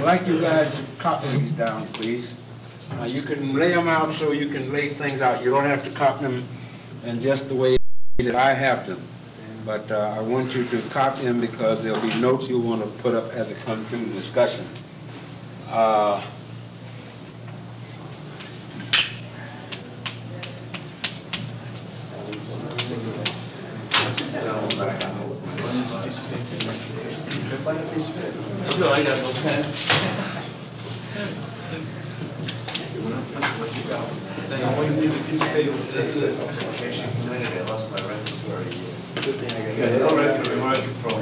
like you guys to copy these down, please. You can lay them out so you can lay things out. You don't have to copy them in just the way that I have them. But I want you to copy them because there'll be notes you want to put up as it comes through the discussion. No, I got no pen. All you need is a piece of paper. That's it. I lost my records for a year. Yeah, what record are we working from?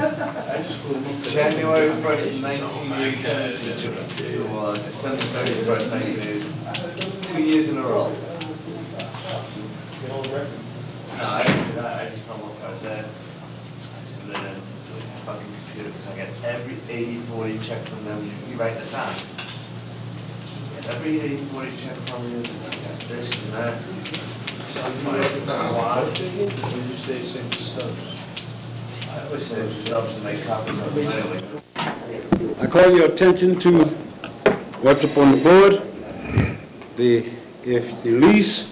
January 1st, 1987 to December 31st, 1980. 2 years in a row. No, I didn't do that. I just told them if I was there. I just put it in the fucking computer because I get every 80-40 check from them. You write it down. Every 80-40 check from you, this and that. When you say same stubs? I always say the stubs and make copies of them anyway. I call your attention to what's up on the board. If the lease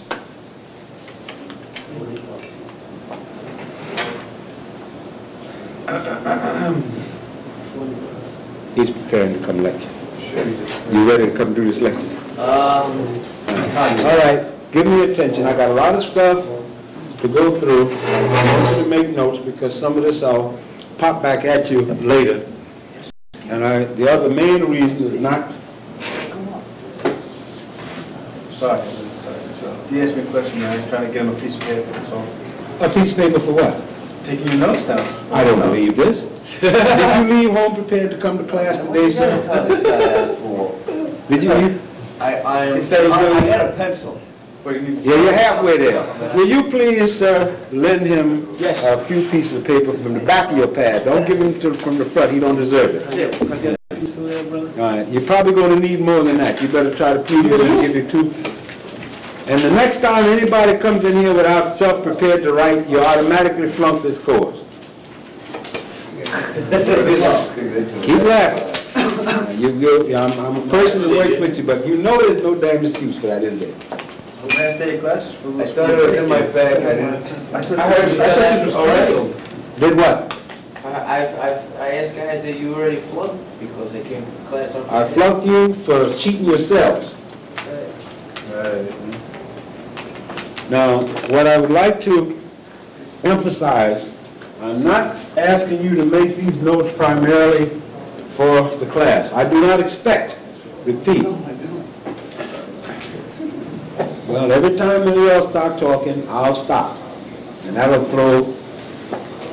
he's preparing to come lecture. You ready to come do this lecture? All right, give me attention. I got a lot of stuff to go through. I want you to make notes because some of this I'll pop back at you later. And the other main reason is not... Sorry. You asked me a question, man. I was trying to get him a piece of paper, that's all. A piece of paper for what? Taking your notes down. I don't believe this. Did you leave home prepared to come to class today, sir? Did you leave? I had a pencil. Yeah, you're halfway there. Will you please, sir, lend him a few pieces of paper from the back of your pad? Don't give him from the front. He don't deserve it. Can I get a piece of that, brother? All right. You're probably going to need more than that. You better try to please him and give you two. And the next time anybody comes in here without stuff prepared to write, you automatically flunk this course. Keep laughing. I'm a person that works with you, but you know there's no damn excuse for that, is there? Last day of classes for I thought it was in my bag. I thought this was already. Did what? I asked guys that you already flunked because they came to class on. I flunked you for cheating yourselves. Now, what I would like to emphasize, I'm not asking you to make these notes primarily for the class. I do not expect repeat. Well, every time any of y'all start talking, I'll stop. And that'll throw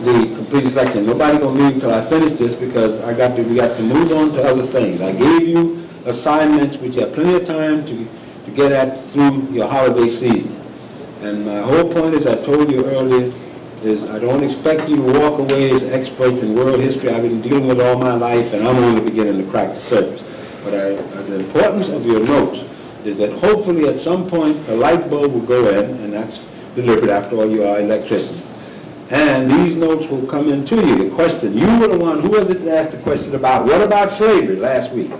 the complete section. Nobody's going to leave until I finish this because we got to move on to other things. I gave you assignments which you have plenty of time to get at through your holiday season. And my whole point, as I told you earlier, is I don't expect you to walk away as experts in world history. I've been dealing with it all my life, and I'm only beginning to crack the surface. But the importance of your notes is that hopefully at some point a light bulb will go in, and that's deliberate. After all, you are electricians. And these notes will come into you. The question, you were the one, who was it that asked the question about, what about slavery last week?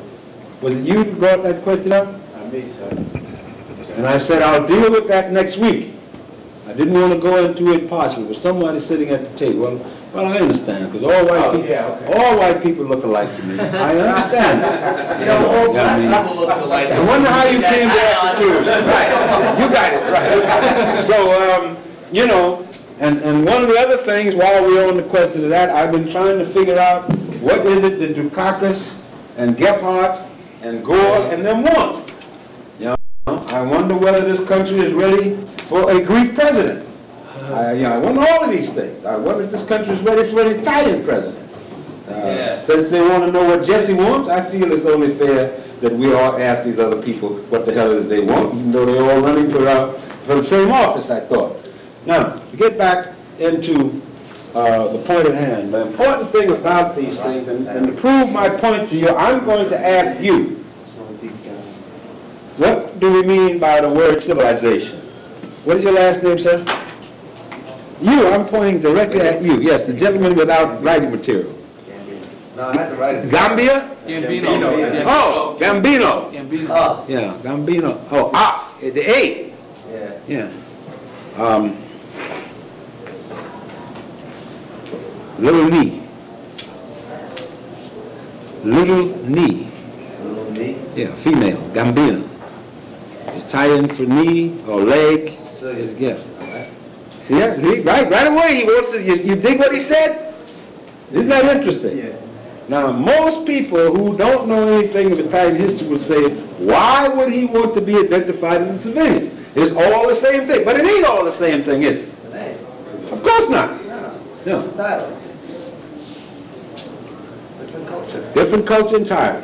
Was it you who brought that question up? Me, sir. And I said, I'll deal with that next week. I didn't want to go into it partially. There was somebody sitting at the table. Well, I understand, because all white people look alike to me. I understand that. You know, all black people look alike. I wonder how you came to that conclusion. Right. You got it, right. So, you know, and one of the other things, while we're on the question of that, I've been trying to figure out what is it that Dukakis and Gephardt and Gore and them want. I wonder whether this country is ready for a Greek president. I wonder all of these things. I wonder if this country is ready for an Italian president. Since they want to know what Jesse wants, I feel it's only fair that we all ask these other people what the hell it is they want, even though they're all running for the same office, I thought. Now, to get back into the point at hand, the important thing about these things, and to prove my point to you, I'm going to ask you, what do we mean by the word civilization? What is your last name, sir? You, I'm pointing directly at you. Yes, the gentleman without writing material. No, I had to write it. Gambia? Gambino. Oh, Gambino. Gambino. Oh, Yeah, Gambino. Oh, the A. yeah. Yeah. Little knee. Little knee. Little me. Yeah, female. Gambino. Italian for knee or leg. So Is, yeah. See that? Right away he wants to, you dig what he said? Isn't that interesting? Yeah. Now, most people who don't know anything of Italian history would say, why would he want to be identified as a civilian? It's all the same thing. But it ain't all the same thing, is it? Hey, Of course not. no, No. dialect. Different culture. Different culture entirely.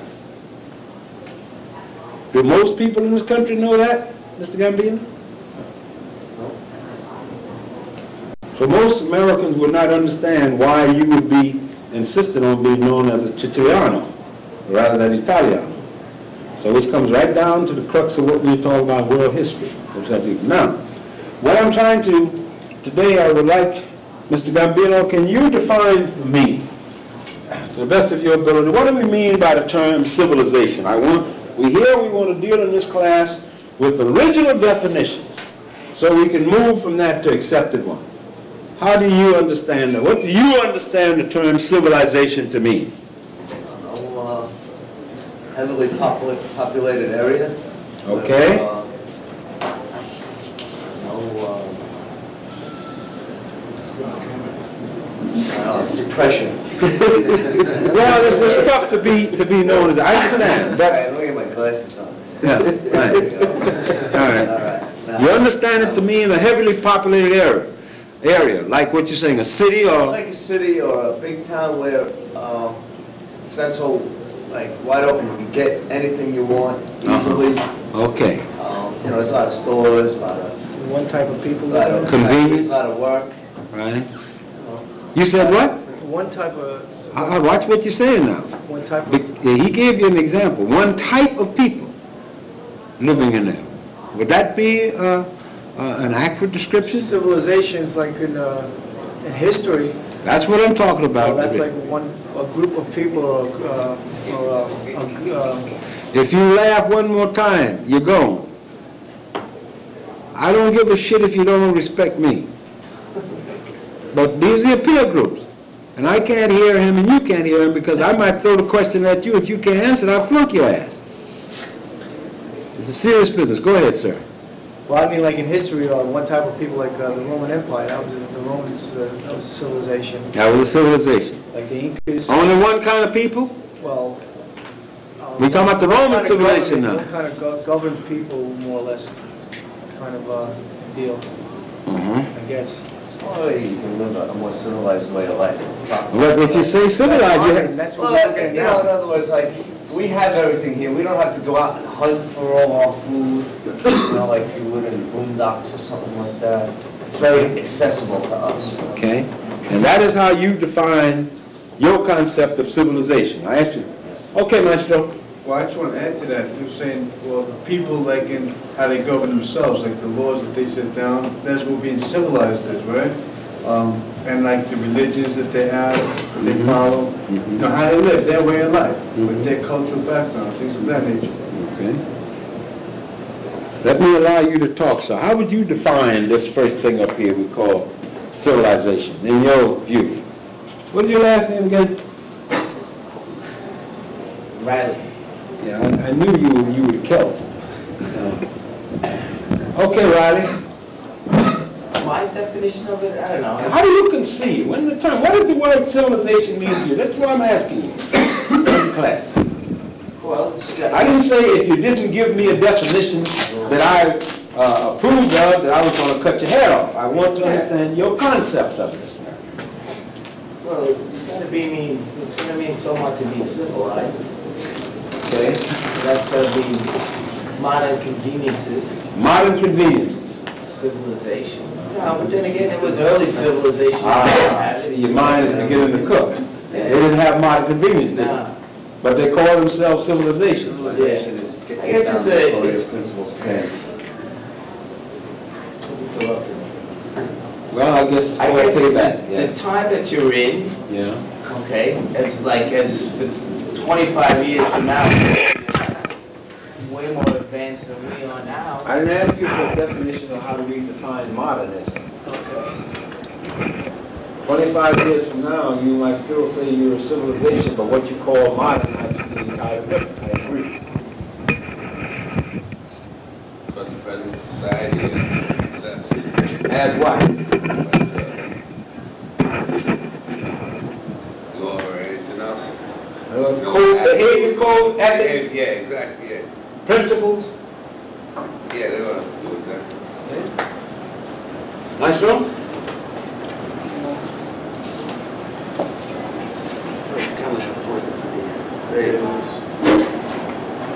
Do most people in this country know that, Mr. Gambino? So most Americans would not understand why you would be insistent on being known as a Siciliano rather than Italiano. So which comes right down to the crux of what we're talking about, world history. Now, what I'm trying to, today I would like, Mr. Gambino, can you define for me, to the best of your ability, what do we mean by the term civilization? We want to deal in this class with original definitions so we can move from that to accepted one. How do you understand that? What do you understand the term civilization to mean? No, heavily populated area. Okay. Suppression. Well, it's tough to be known as, I understand, but, Let me get my glasses on. yeah, right. All right. All right. Now, You understand it to mean a heavily populated area, like what you're saying, a city or? like a city or a big town where it's not so like wide open. You can get anything you want easily. Okay. There's a lot of stores, a lot of One type of people. Convenience. a lot of work. Right. You said what? One type of. I watch what you're saying now. One type of. He gave you an example. One type of people living in there. Would that be an accurate description? Civilizations like in history. That's what I'm talking about. That's like a group of people or If you laugh one more time, you're gone. I don't give a shit if you don't respect me. But these are peer groups. And I can't hear him and you can't hear him because I might throw the question at you. If you can't answer it, I'll flunk your ass. It's a serious business. Go ahead, sir. well, I mean, like in history, one type of people like the Roman Empire. That was the Romans. That was a civilization. That was a civilization. Like the Incas. Only one kind of people? Well. We're talking about the Roman kind of civilization now. One kind of governed people, more or less, kind of deal. I guess. Oh, you can live a more civilized way of life. But if you say civilized, you have, That's what Well, we're looking at now. in other words, like, we have everything here. We don't have to go out and hunt for all our food, like you would in boondocks or something like that. It's very accessible to us. okay? And that is how you define your concept of civilization. I asked you. Okay, Maestro. Well, I just want to add to that. You're saying, well, the people, like, in how they govern themselves, like the laws that they set down, that's what being civilized is, right? And like the religions that they have, that they follow, how they live, their way of life, with their cultural background, things of that nature. Okay. Let me allow you to talk, sir. How would you define this first thing up here we call civilization, in your view? What is your last name again? Riley. Yeah, I knew you were Celt. Okay, Riley. My definition of it, I don't know. How do you conceive? What does the word civilization mean to you? That's what I'm asking you. In class. Well, it's got. I didn't say if you didn't give me a definition that I approved of, that I was going to cut your head off. I want to understand your concept of this. Well, it's gonna mean so much to be civilized. Okay, so that's gonna be modern conveniences. Modern convenience. Civilization. No, but then again, it was early civilization. Your mind is to get in the cook. They didn't have modern convenience, did they? Nah. But they call themselves civilization. Civilization is I guess it's a- principles past. Well, I guess I guess say it's that. the time that you're in, Yeah. Okay, it's like as for 25 years from now, way more advanced than we are now. I didn't ask you for a definition of how do we define modernism. Okay. 25 years from now, you might still say you're a civilization, but what you call modern might be entirely different. I agree. It's what the present society accepts. As what? What's law or anything else? Code, behavior code, ethics, Yeah, exactly, yeah. principles. Yeah, they don't have to do with that. Nice room?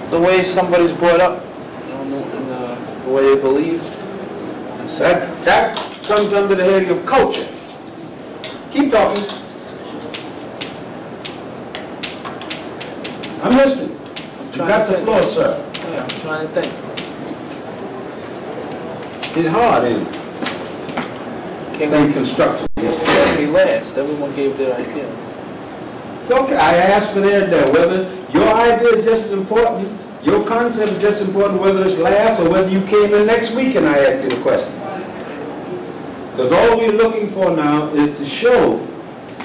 The way somebody's brought up, and the way they believe. That comes under the heading of culture. Keep talking. I'm listening. You got the floor, sir. Yeah, I'm trying to think. It's hard, ain't it? Think construction. Can't be last. Everyone gave their idea. It's okay. I asked for their idea. Whether your idea is just as important, your concept is just as important, whether it's last or whether you came in next week and I asked you the question. Because all we're looking for now is to show,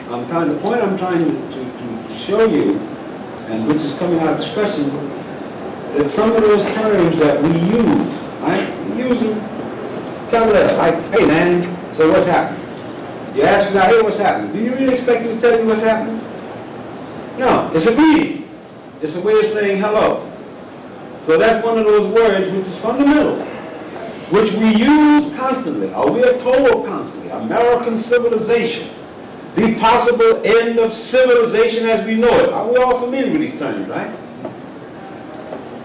the point I'm trying to show you, and which is coming out of discussion, that some of those terms that we use, right? We use them kind of like, hey man, so what's happening? You ask me now, hey, what's happening? Do you really expect me to tell you what's happening? No, it's a greeting. It's a way of saying hello. So that's one of those words which is fundamental, which we use constantly, or we are told constantly. American civilization, the possible end of civilization as we know it. We're all familiar with these terms, right?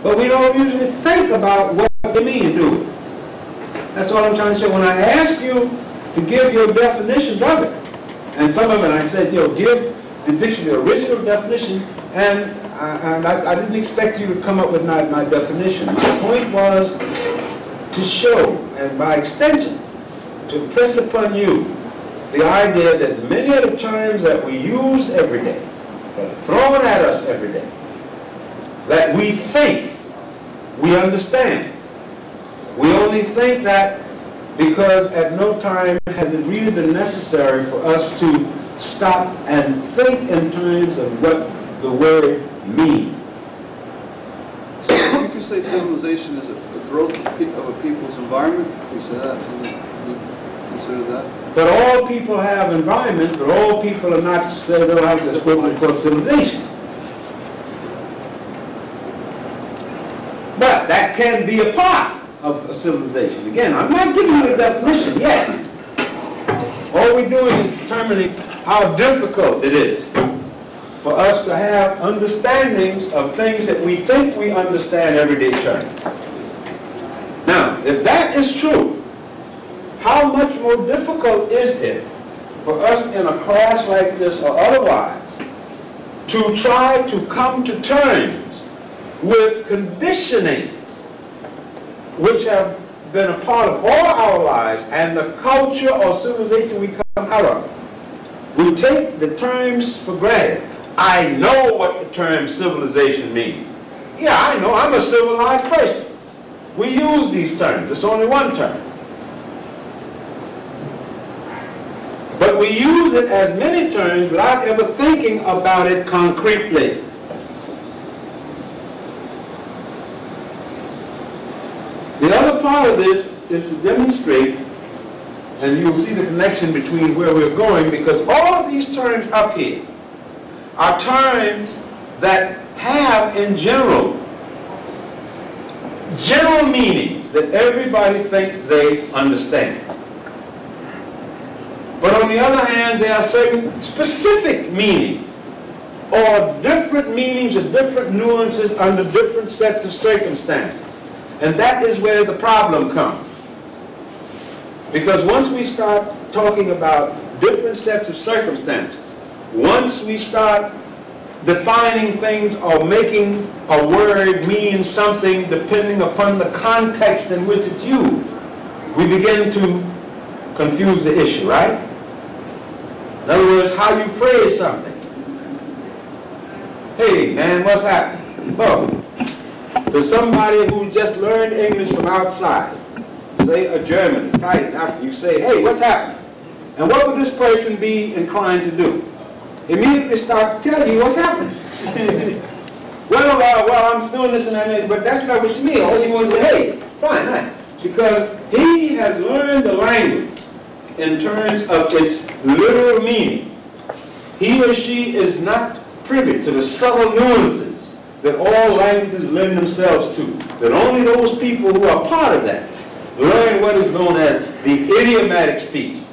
But we don't usually think about what they mean, do we? That's what I'm trying to say. When I ask you to give your definitions of it, and some of it I said, give the dictionary original definition, and I didn't expect you to come up with my definition. My point was to show, and by extension, to impress upon you the idea that many of the terms that we use every day, that are thrown at us every day, that we think we understand. We only think that because at no time has it really been necessary for us to stop and think in terms of what the word means. So you could say civilization is a growth of a people's environment. You say that. So you consider that. But all people have environments, but all people are not say they don't have this equivalent called civilization. But that can be a part of a civilization. Again, I'm not giving you a definition yet. All we're doing is determining how difficult it is for us to have understandings of things that we think we understand everyday terms. Now, if that is true, how much more difficult is it for us in a class like this or otherwise to try to come to terms with conditioning which have been a part of all our lives and the culture or civilization we come out of? We take the terms for granted. I know what the term civilization means. Yeah, I know. I'm a civilized person. We use these terms. It's only one term. But we use it as many terms without ever thinking about it concretely. The other part of this is to demonstrate, and you'll see the connection between where we're going, because all of these terms up here are terms that have, in general meanings that everybody thinks they understand. But on the other hand, there are certain specific meanings, or different meanings or different nuances under different sets of circumstances. And that is where the problem comes. Because once we start talking about different sets of circumstances, once we start defining things or making a word mean something depending upon the context in which it's used, we begin to confuse the issue, right? In other words, how you phrase something. hey man, what's happening? Well, to somebody who just learned English from outside, say a German, Italian, African, you say, hey, what's happening? And what would this person be inclined to do? Immediately start to tell you what's happening. well, I'm doing this and that, but that's not what you mean. All you want to say, hey, fine, nice. Because he has learned the language in terms of its literal meaning. He or she is not privy to the subtle nuances that all languages lend themselves to. That only those people who are part of that learn what is known as the idiomatic speech.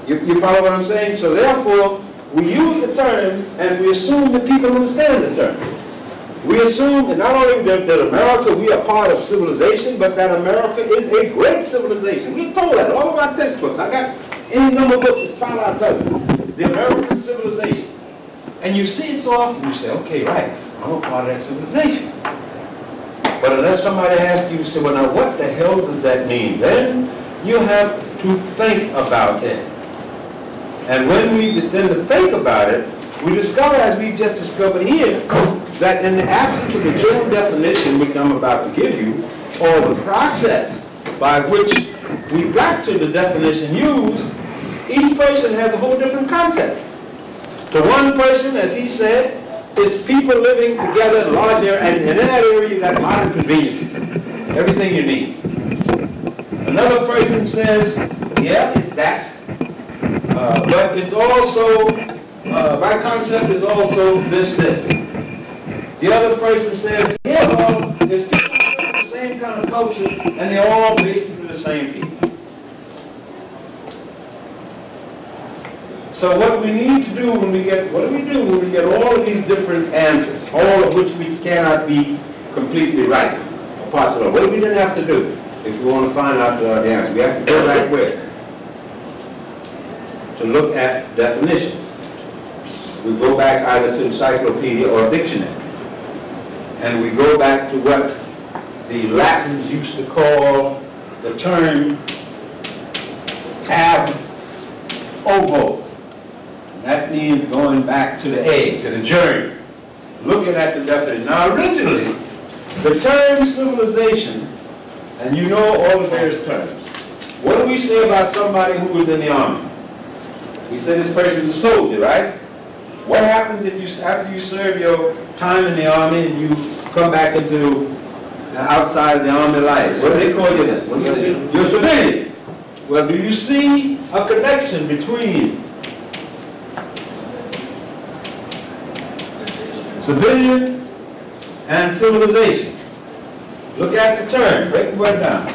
You follow what I'm saying? So therefore, we use the terms and we assume that people understand the terms. We assume that not only that America, we are part of civilization, but that America is a great civilization. We're told that. All of our textbooks. I got any number of books that start out telling you. The American civilization. And you see it so often, you say, okay, right, I'm a part of that civilization. But unless somebody asks you, say, well, now what the hell does that mean? Then you have to think about it. And when we begin to think about it, we discover, as we've just discovered here, that in the absence of the general definition, which I'm about to give you, or the process by which we got to the definition used, each person has a whole different concept. To one person, as he said, it's people living together in a large area, and in that area you got a lot of conveniences, everything you need. Another person says, yeah, it's that. But it's also, my concept is also this. The other person says, yeah, well, there's people with the same kind of culture, and they're all basically the same people. So what we need to do when we get, what do we do when we get all of these different answers, all of which we cannot be completely right or possible? What do we then have to do if we want to find out the answer? We have to go back where? To look at definitions. We go back either to encyclopedia or dictionary. And we go back to what the Latins used to call the term ab ovo. That means going back to the egg, to the germ. Looking at the definition. Now originally, the term civilization, and you know all the various terms. What do we say about somebody who was in the army? We say this person's a soldier, right? What happens if you, after you serve your time in the army and you come back into outside the army life? What do they call you then? You're a civilian. Well, do you see a connection between civilian and civilization? Look at the term, break the word down.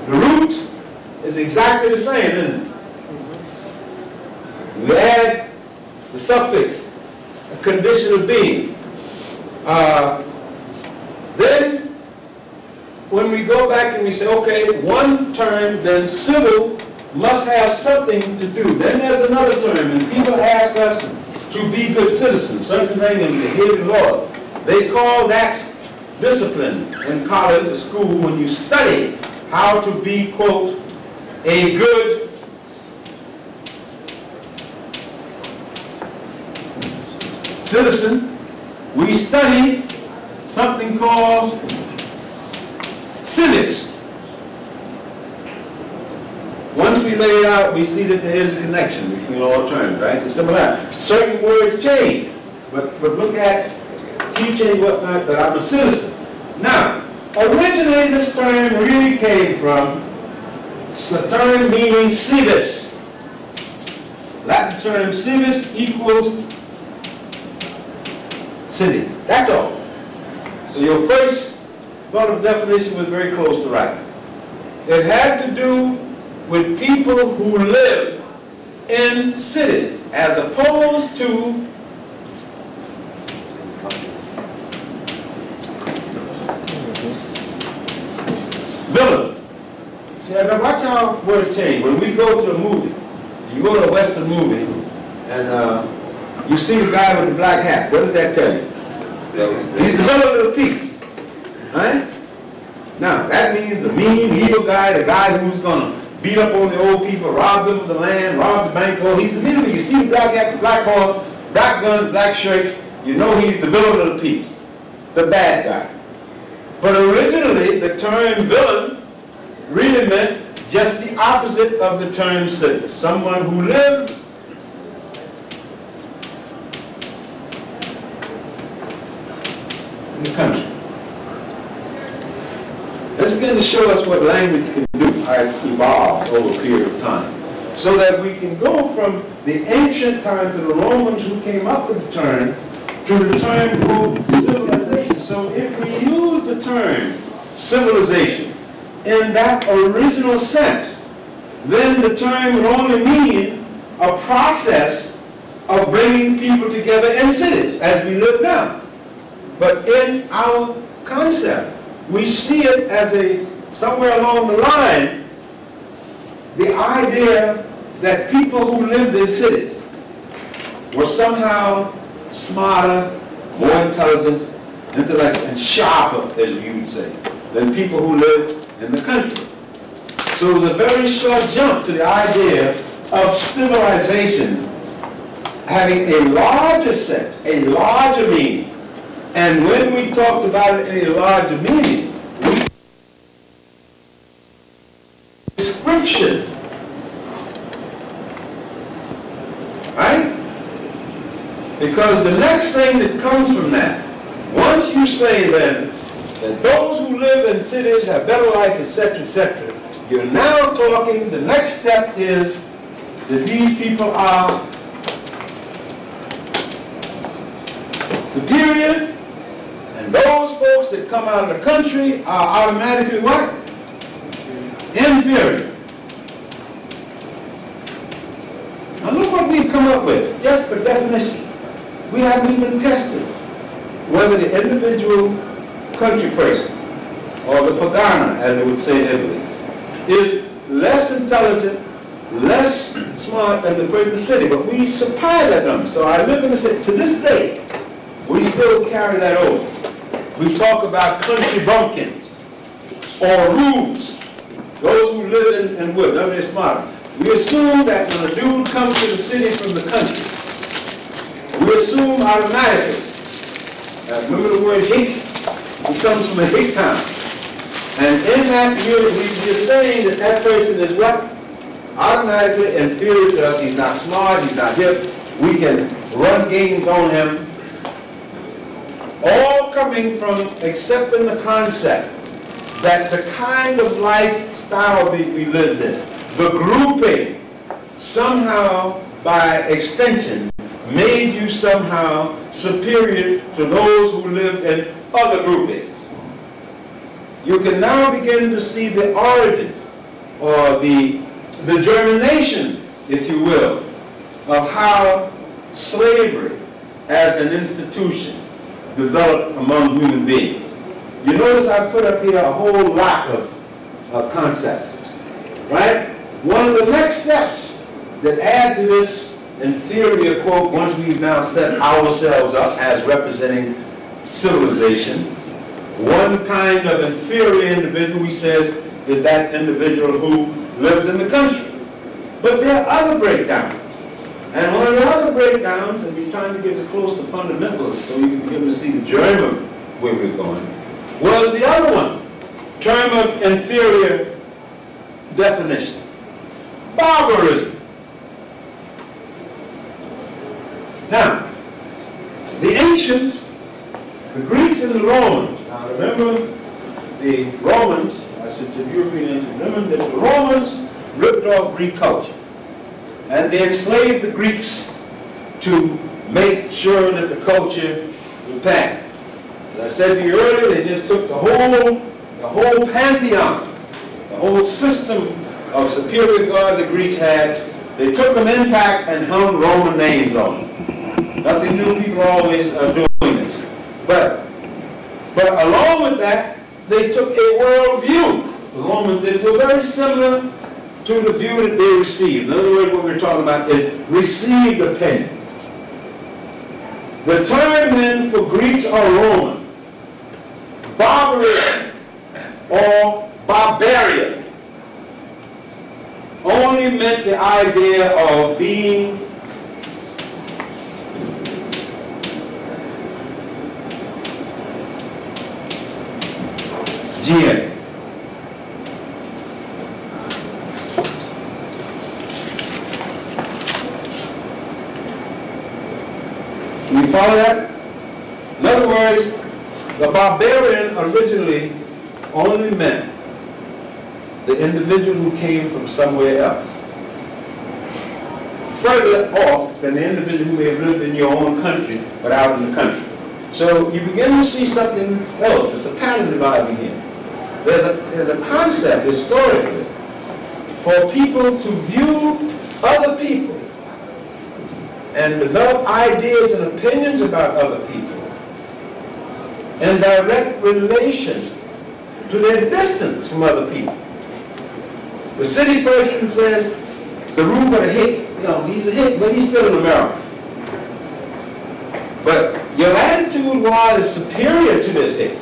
The root is exactly the same, isn't it? We add the suffix, a condition of being. Then, when we go back and we say, okay, one term, then civil must have something to do. Then there's another term, and people ask us to be good citizens, certain things in the hidden law. They call that discipline in college or school when you study how to be, quote, a good citizen. We study something called civics. Once we lay it out, we see that there is a connection between all terms, right? It's similar. Certain words change, but look at teaching whatnot, but I'm a citizen. Now, originally this term really came from a term meaning civis. Latin term civis equals city. That's all. So your first thought of definition was very close to right. It had to do with people who live in cities as opposed to villas. See, now watch how words change. When we go to a movie, you go to a Western movie, and you see the guy with the black hat. What does that tell you? He's the villain of the piece. Right? Now, that means the mean, evil guy, the guy who's going to beat up on the old people, rob them of the land, rob the bank. Oh, he's the middle. You see the black hat, the black horse. black guns, black shirts, you know he's the villain of the piece, the bad guy. But originally, the term villain really meant just the opposite of the term citizen. Someone who lives in the country. Let's begin to show us what language can do, how it evolved over a period of time. So that we can go from the ancient times of the Romans who came up with the term to the term called civilization. So if we use the term civilization in that original sense, then the term would only mean a process of bringing people together in cities as we live now. But in our concept, we see it as somewhere along the line, the idea that people who lived in cities were somehow smarter, more intelligent, intellectual, and sharper, as you would say, than people who lived in the country. So it was a very short jump to the idea of civilization having a larger sense, a larger meaning. And when we talked about it in a larger meaning, description, right? Because the next thing that comes from that, once you say then that those who live in cities have better life, etc., you're now talking, the next step is that these people are superior, and those folks that come out of the country are automatically what? Inferior. Now look what we've come up with, just for definition. We haven't even tested whether the individual country person, or the pagana, as they would say in Italy, is less intelligent, less smart than the person in the city. But we supply that number. So I live in the city. To this day, we still carry that over. We talk about country bumpkins, or rubes, those who live in wood. Now they're smarter. We assume that when a dude comes to the city from the country, we assume automatically, remember the word hick? He comes from a hick town. And in that unit, we're saying that that person is what? Automatically inferior to us. He's not smart, he's not hip. We can run games on him. All coming from accepting the concept that the kind of lifestyle that we lived in, the grouping, somehow by extension, made you somehow superior to those who lived in other groupings. You can now begin to see the origin, or the germination, if you will, of how slavery as an institution developed among human beings. You notice I put up here a whole lot of concepts, right? One of the next steps that add to this inferior quote, once we've now set ourselves up as representing civilization, one kind of inferior individual, we says, is that individual who lives in the country. But there are other breakdowns. And one of the other breakdowns, and we're trying to get as close to fundamentals so you can begin to see the germ of where we're going, was the other one, term of inferior definition. Barbarism. Now, the ancients, the Greeks and the Romans, now remember the Romans, I should say Europeans, remember that the Romans ripped off Greek culture. And they enslaved the Greeks to make sure that the culture would pass. As I said to you earlier, they just took the whole pantheon, the whole system of superior gods the Greeks had, they took them intact and hung Roman names on them. Nothing new, people always are doing this. But along with that, they took a world view. The Romans did very similar to the view that they received. In other words, what we're talking about is received opinion. The term then for Greeks or Roman, barbarism or barbarian, only meant the idea of being GA. Can you follow that? In other words, the barbarian originally only meant the individual who came from somewhere else, further off than the individual who may have lived in your own country but out in the country. So you begin to see something else. There's a pattern developing here. There's a concept historically for people to view other people and develop ideas and opinions about other people in direct relation to their distance from other people. The city person says, the Rube got a hick, you know, he's a hick, but he's still in America. But your attitude, while is superior to this hick,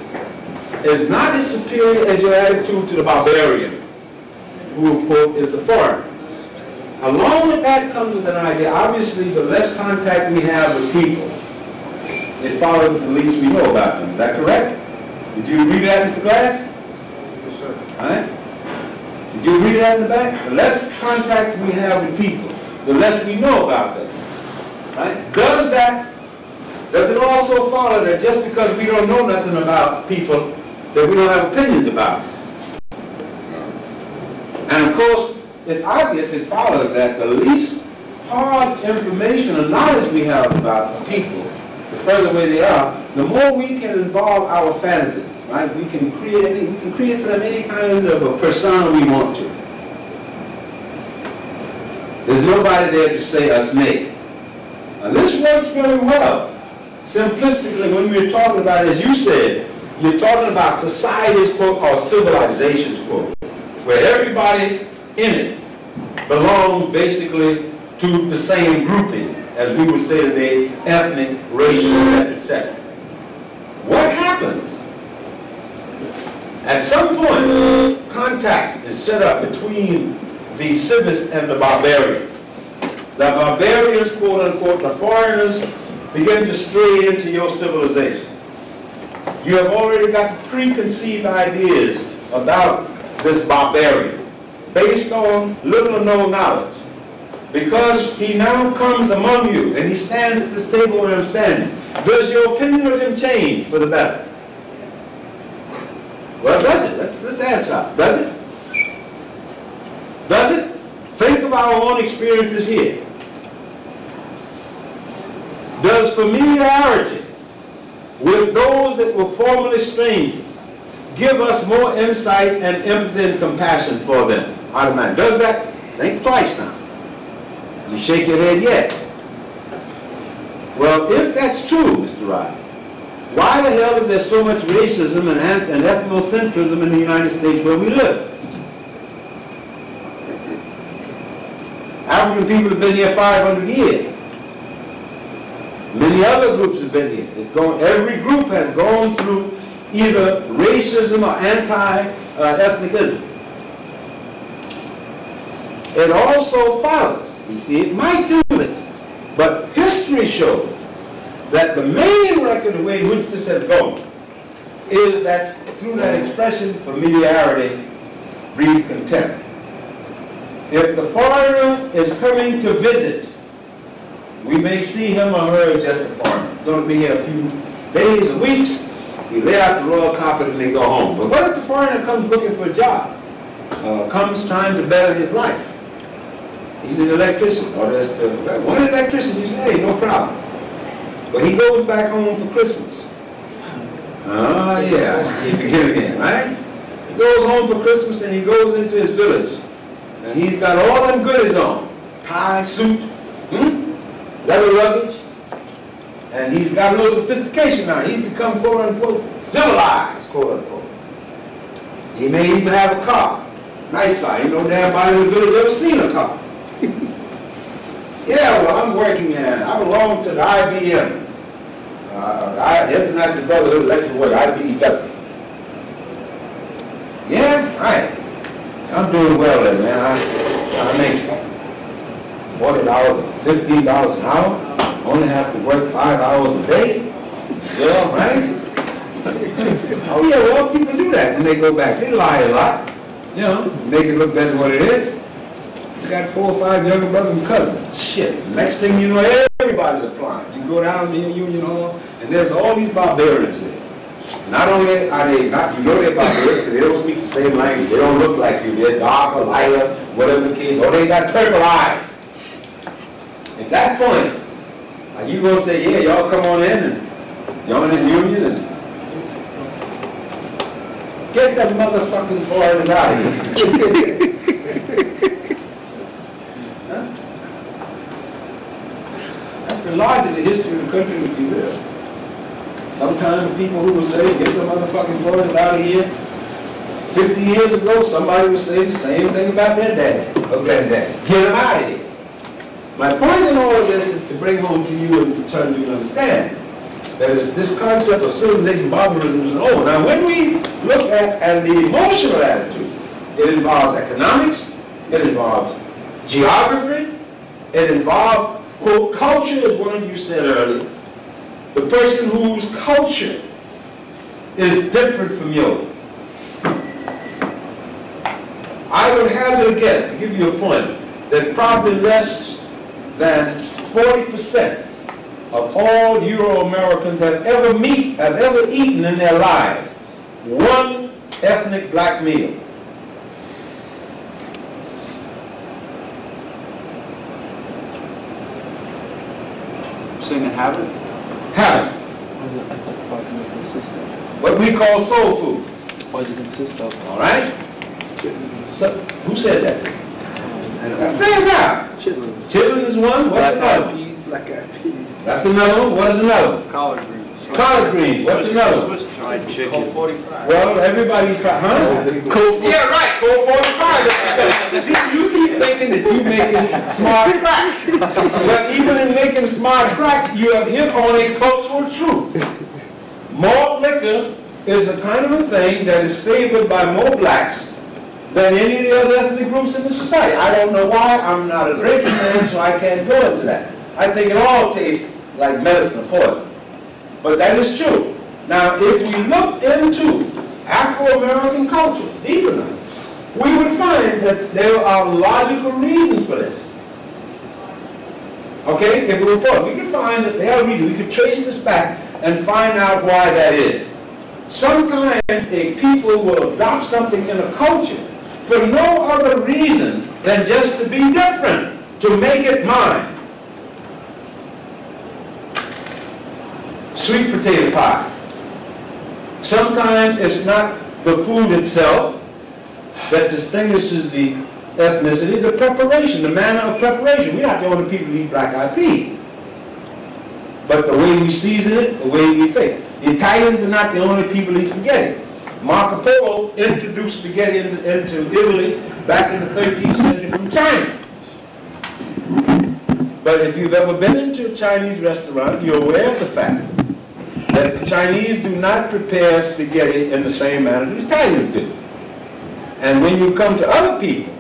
is not as superior as your attitude to the barbarian, who, of course, is the foreigner. Along with that comes with an idea. Obviously, the less contact we have with people, it follows the least we know about them. Is that correct? Did you read that, Mr. Glass? Yes, sir. All right? Did you read that in the back? The less contact we have with people, the less we know about them. Right? Does it also follow that just because we don't know nothing about people, that we don't have opinions about them? And of course, it's obvious, it follows that the least hard information or knowledge we have about people, the further away they are, the more we can involve our fantasies, right? We can create for them any kind of a persona we want to. There's nobody there to say us nay. Now this works very well. Simplistically, when we're talking about, as you said, you're talking about societies, quote, or civilizations, quote, where everybody in it belongs basically to the same grouping, as we would say today, ethnic, racial, etc., etc. What happens? At some point, contact is set up between the civilists and the barbarians. The barbarians, quote unquote, the foreigners, begin to stray into your civilization. You have already got preconceived ideas about this barbarian, based on little or no knowledge. Because he now comes among you, and he stands at this table where I'm standing. Does your opinion of him change for the better? Well, does it? Let's answer. Does it? Does it? Think of our own experiences here. Does familiarity with those that were formerly strangers give us more insight and empathy and compassion for them? Automatically. Does that? Think twice now. You shake your head yes. Well, if that's true, Mr. Ryan, why the hell is there so much racism and ethnocentrism in the United States where we live? African people have been here 500 years. Many other groups have been here. Every group has gone through either racism or anti-ethnicism. It also follows. You see, it might do this, but history shows that the main record, the way in which this has gone, is that through that expression, familiarity breeds contempt. If the foreigner is coming to visit, we may see him or her as just a foreigner. He's going to be here a few days or weeks. We lay out the royal carpet and they go home. But what if the foreigner comes looking for a job? Comes trying to better his life? He's an electrician, or there's one electrician. You say, hey, no problem. But he goes back home for Christmas. Oh yeah, I see you begin again, right? He goes home for Christmas and he goes into his village, and he's got all them goodies on: tie, suit, leather luggage, and he's got a little sophistication now. He's become, quote unquote, civilized, quote unquote. He may even have a car, nice car. Ain't no damn body in the village ever seen a car. Yeah, well, I'm working here. I belong to the IBM, International Brotherhood of Electrical Workers, IBEW. Yeah, right. I'm doing well there, man. I make $40, $15 an hour. Only have to work 5 hours a day. Yeah, right? Oh yeah, well, people do that when they go back. They lie a lot, you know, make it look better than what it is. You got 4 or 5 younger brothers and cousins. Shit. Next thing you know, everybody's applying. You go down to the Union Hall, and there's all these barbarians there. Not only are they not, you know they're barbarians, because they don't speak the same language. They don't look like you. They're darker, lighter, whatever the case. Or they got purple eyes. At that point, are you gonna say, yeah, y'all come on in and join this union and get that motherfucking foreigners out of here? Huh? That's the larger the history of the country in which you live. Sometimes the people who will say, get the motherfucking foreigners out of here. 50 years ago, somebody would say the same thing about their dad. Okay, dad, get them out of here. My point in all of this is to bring home to you and to try to understand that this concept of civilization, barbarism is over. Now, when we look at the emotional attitude, it involves economics, it involves geography, it involves, quote, culture, as one of you said earlier. The person whose culture is different from yours. I would hazard a guess, to give you a point, that probably less than 40% of all Euro-Americans have ever eaten in their lives one ethnic black meal. Saying a habit? Habit. I thought about it consist of. What we call soul food. What does it consist of? All right? So, who said that? Say it now. Chitlins. Chitlin is one. What's another one? Black eyed peas. That's another one. What is another one? Collard greens. Collard greens. What's another one? Fried chicken. Cold 45. Well, everybody's huh? Yeah, right. Cold 45. See, you keep thinking that you're making smart crack. But even in making smart crack, you have hit on a cultural truth. Malt liquor is a kind of a thing that is favored by more blacks than any of the other ethnic groups in the society. I don't know why. I'm not a drinking man, so I can't go into that. I think it all tastes like medicine or poison. But that is true. Now, if we look into Afro-American culture deep enough, we would find that there are logical reasons for this. Okay? If we report, we can find that there are reasons. We could trace this back and find out why that is. Sometimes a people will adopt something in a culture for no other reason than just to be different, to make it mine. Sweet potato pie. Sometimes it's not the food itself that distinguishes the ethnicity, the preparation, the manner of preparation. We're not the only people who eat black-eyed peas. But the way we season it, the way we think. The Italians are not the only people who eat spaghetti. Marco Polo introduced spaghetti into Italy back in the 13th century from China. But if you've ever been into a Chinese restaurant, you're aware of the fact that the Chinese do not prepare spaghetti in the same manner the Italians do. And when you come to other people,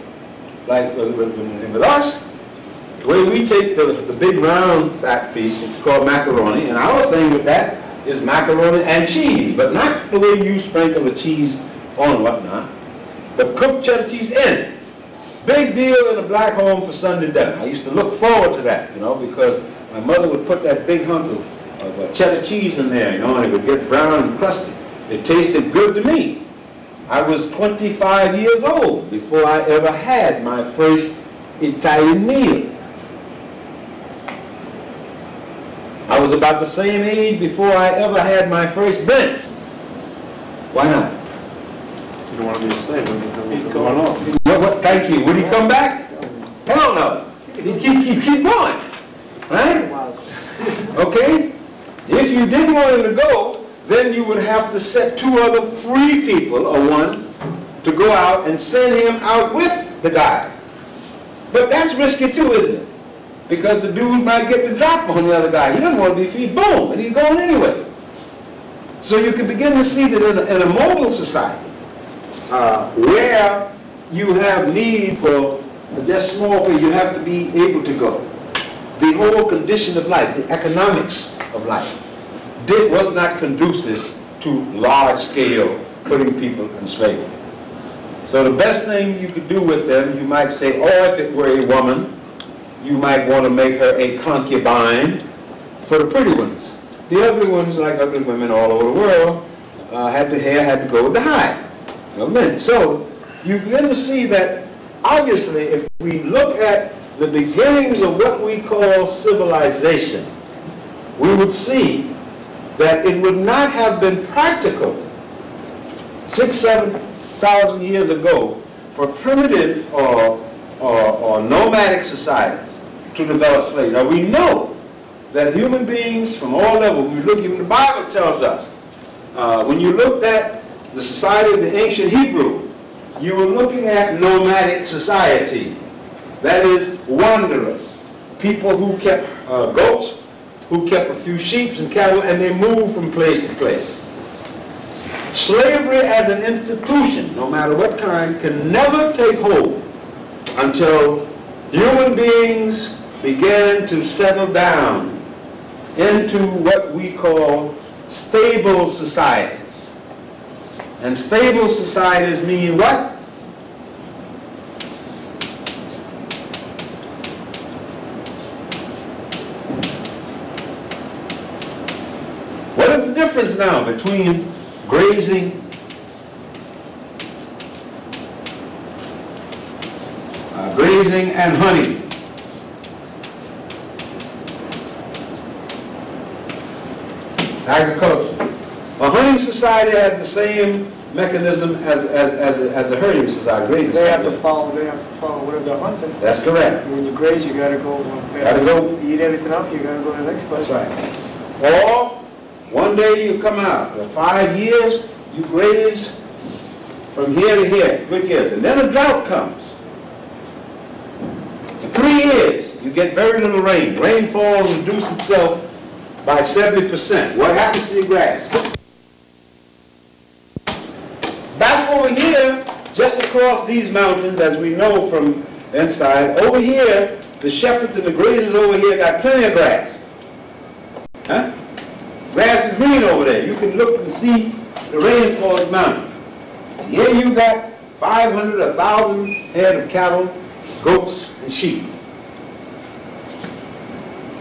like with us, the way we take the big round fat piece, which is called macaroni, and our thing with that is macaroni and cheese, but not the way you sprinkle the cheese on whatnot, but cooked cheddar cheese in it. Big deal in a black home for Sunday dinner. I used to look forward to that, you know, because my mother would put that big hunk of cheddar cheese in there, you know, and it would get brown and crusty. It tasted good to me. I was 25 years old before I ever had my first Italian meal. I was about the same age before I ever had my first Benz. Why not? You don't want to be a slave when you're going off. Thank you. Would he come back? Hell no. He'd keep going. Right? Okay? If you didn't want him to go, then you would have to set 2 other free people, or one, to go out and send him out with the guy. But that's risky too, isn't it? Because the dude might get the drop on the other guy. He doesn't want to be freed. Boom! And he's going anyway. So you can begin to see that in a mobile society, where you have need for just small people, you have to be able to go. The whole condition of life, the economics of life, was not conducive to large scale putting people in slavery. So the best thing you could do with them, you might say, oh, if it were a woman, you might want to make her a concubine for the pretty ones. The ugly ones, like ugly women all over the world, had the hair, had to go with the hide. So you begin to see that, obviously, if we look at the beginnings of what we call civilization, we would see that it would not have been practical 6,000-7,000 years ago for primitive or nomadic societies to develop slavery. Now we know that human beings from all levels, when we look, even the Bible tells us, when you looked at the society of the ancient Hebrew, you were looking at nomadic society. That is, wanderers, people who kept goats, who kept a few sheep and cattle, and they moved from place to place. Slavery as an institution, no matter what kind, can never take hold until human beings began to settle down into what we call stable societies. And stable societies mean what? What is the difference now between grazing and hunting? Agriculture. A hunting society has the same mechanism as a herding society. Grazing They have to society. follow whatever they're hunting. That's correct. When you graze, you gotta go. Gotta go. Eat everything up, you gotta go to the next place. That's right. Or one day you come out. For 5 years, you graze from here to here, good years. And then a drought comes. For 3 years, you get very little rain. Rainfall reduces itself by 70%. What happens to your grass? Back over here, just across these mountains, as we know from inside, over here, the shepherds and the grazers over here got plenty of grass. Huh? Grass is green over there. You can look and see the rainforest mountain. Here you got 500, 1,000 head of cattle, goats, and sheep.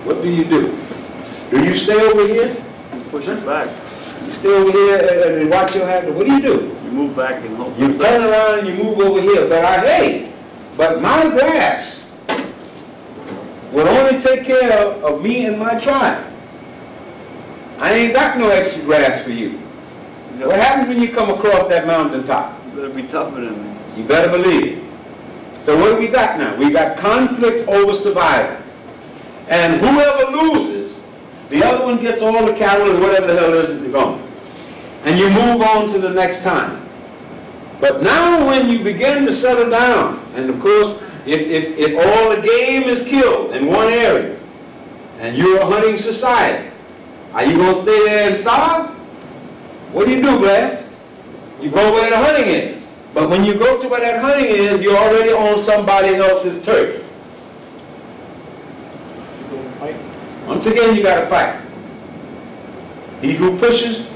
What do? Do you stay over here? You push it back. You stay over here and watch your hand. What do? You move back and look. You turn around and you move over here. But my grass will only take care of me and my tribe. I ain't got no extra grass for you. What happens when you come across that mountaintop? You better be tougher than me. You better believe it. So what do we got now? We got conflict over survival. And whoever loses, the other one gets all the cattle and whatever the hell it is that they're going. And you move on to the next time. But now when you begin to settle down, and of course, if all the game is killed in one area, and you're a hunting society, are you going to stay there and starve? What do, Glass? You go where the hunting is. But when you go to where that hunting is, you're already on somebody else's turf. Once again, you got to fight. He who pushes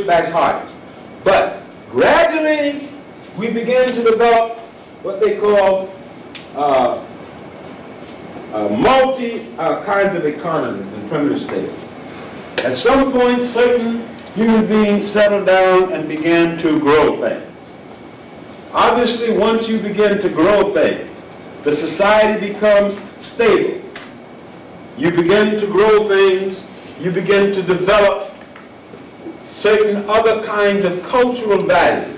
backs hardest. But gradually, we begin to develop what they call multi kinds of economies in primitive states. At some point, certain human beings settle down and begin to grow things. Obviously, once you begin to grow things, the society becomes stable. You begin to grow things, you begin to develop certain other kinds of cultural values.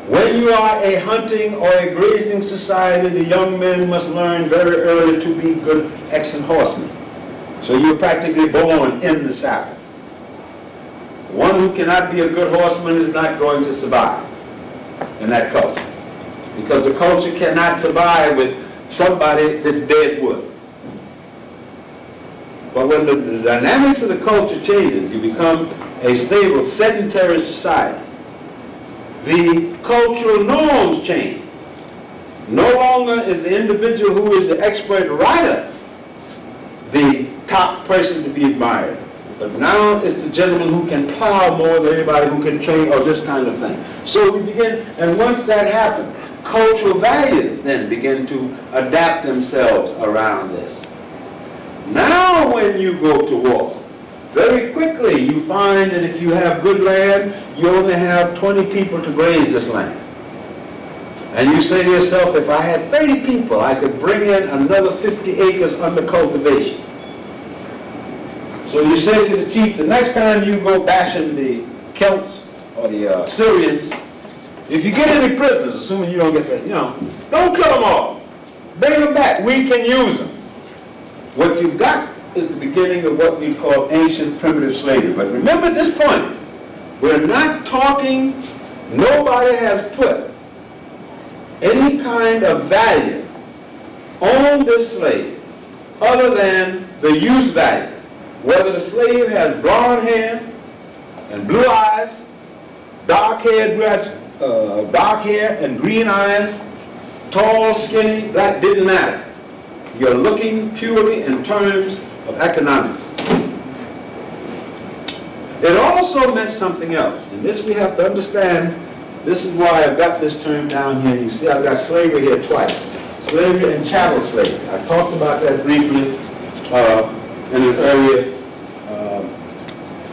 When you are a hunting or a grazing society, the young men must learn very early to be good, excellent horsemen. So you're practically born in the saddle. One who cannot be a good horseman is not going to survive in that culture. Because the culture cannot survive with somebody that's dead wood. But when the dynamics of the culture changes, you become a stable, sedentary society. The cultural norms change. No longer is the individual who is the expert writer the top person to be admired. But now it's the gentleman who can plow more than anybody who can train or this kind of thing. So we begin, and once that happened, cultural values then begin to adapt themselves around this. Now when you go to war, very quickly you find that if you have good land, you only have 20 people to graze this land. And you say to yourself, if I had 30 people, I could bring in another 50 acres under cultivation. So you say to the chief, the next time you go bashing the Celts or the Syrians, if you get any prisoners, assuming you don't get that, don't kill them all. Bring them back. We can use them. What you've got is the beginning of what we call ancient primitive slavery. But remember at this point, we're not talking, nobody has put any kind of value on this slave other than the use value. Whether the slave has blonde hair and blue eyes, dark hair and green eyes, tall, skinny, black, didn't matter. You're looking purely in terms of economics. It also meant something else, and this we have to understand. This is why I've got this term down here. You see I've got slavery here twice. Slavery and chattel slavery. I talked about that briefly in an earlier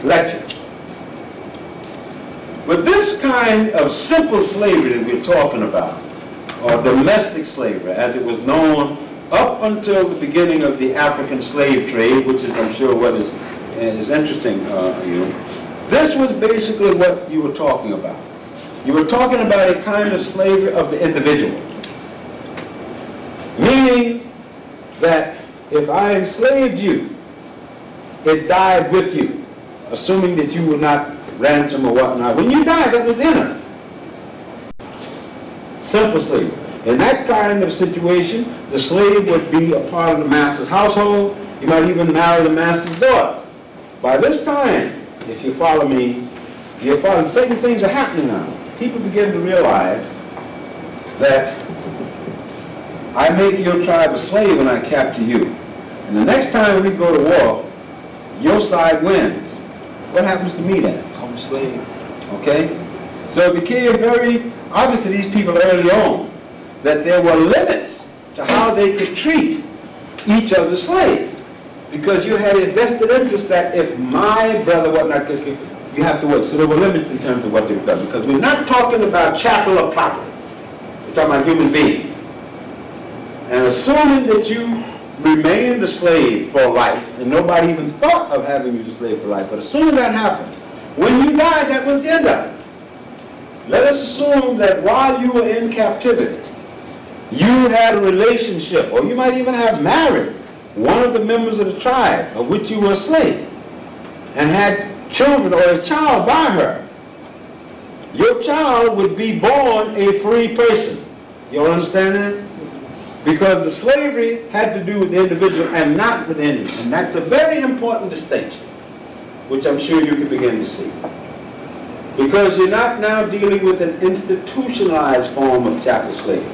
lecture. But this kind of simple slavery that we're talking about, or domestic slavery as it was known up until the beginning of the African slave trade, which is, I'm sure, what is interesting you. This was basically what you were talking about. You were talking about a kind of slavery of the individual. Meaning that if I enslaved you, it died with you, assuming that you were not ransom or whatnot. When you died, that was in it. Simple slavery. In that kind of situation, the slave would be a part of the master's household. He might even marry the master's daughter. By this time, if you follow me, you're following, certain things are happening now. People begin to realize that I make your tribe a slave when I capture you. And the next time we go to war, your side wins. What happens to me then? I'm a slave. Okay? So it became very obvious to these people early on that there were limits to how they could treat each other's slave. Because you had a vested interest that if my brother was not good, you have to work. So there were limits in terms of what they've done. Because we're not talking about chattel or property. We're talking about human beings. And assuming that you remained a slave for life, and nobody even thought of having you as a slave for life, but assuming that happened, when you died, that was the end of it. Let us assume that while you were in captivity, you had a relationship, or you might even have married one of the members of the tribe of which you were a slave, and had children or a child by her. Your child would be born a free person. You all understand that? Because the slavery had to do with the individual and not with the Indian. And that's a very important distinction, which I'm sure you can begin to see. Because you're not now dealing with an institutionalized form of chattel slavery.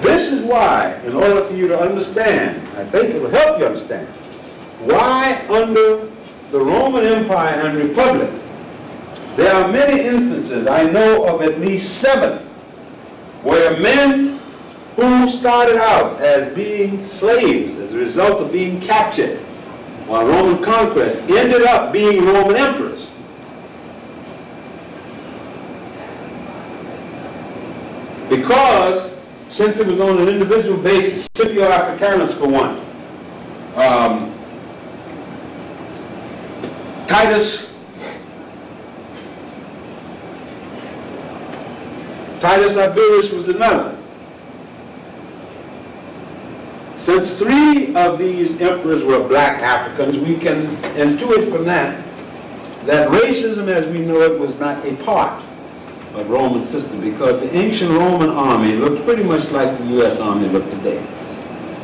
This is why, in order for you to understand, I think it will help you understand, why under the Roman Empire and Republic, there are many instances, I know of at least 7, where men who started out as being slaves as a result of being captured on Roman conquest ended up being Roman emperors. Because, since it was on an individual basis, Scipio Africanus for one, Titus Iberius was another. Since 3 of these emperors were black Africans, we can intuit from that racism as we know it was not a part of Roman system, because the ancient Roman army looked pretty much like the U.S. Army looked today.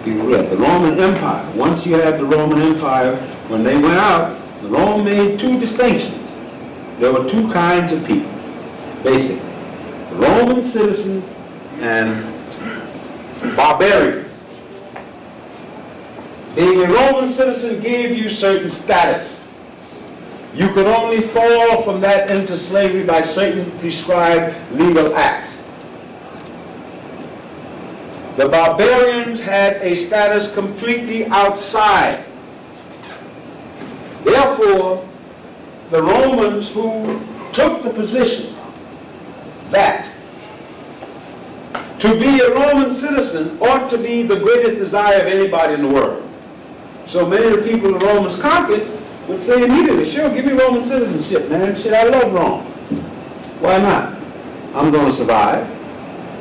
People read the Roman Empire. Once you had the Roman Empire, when they went out, Rome made 2 distinctions. There were 2 kinds of people, basically. Roman citizens and barbarians. Being a Roman citizen gave you certain status. You could only fall from that into slavery by certain prescribed legal acts. The barbarians had a status completely outside. Therefore, the Romans who took the position that to be a Roman citizen ought to be the greatest desire of anybody in the world. So many of the people the Romans conquered would say immediately, sure, give me Roman citizenship, man. Shit, I love Rome. Why not? I'm going to survive.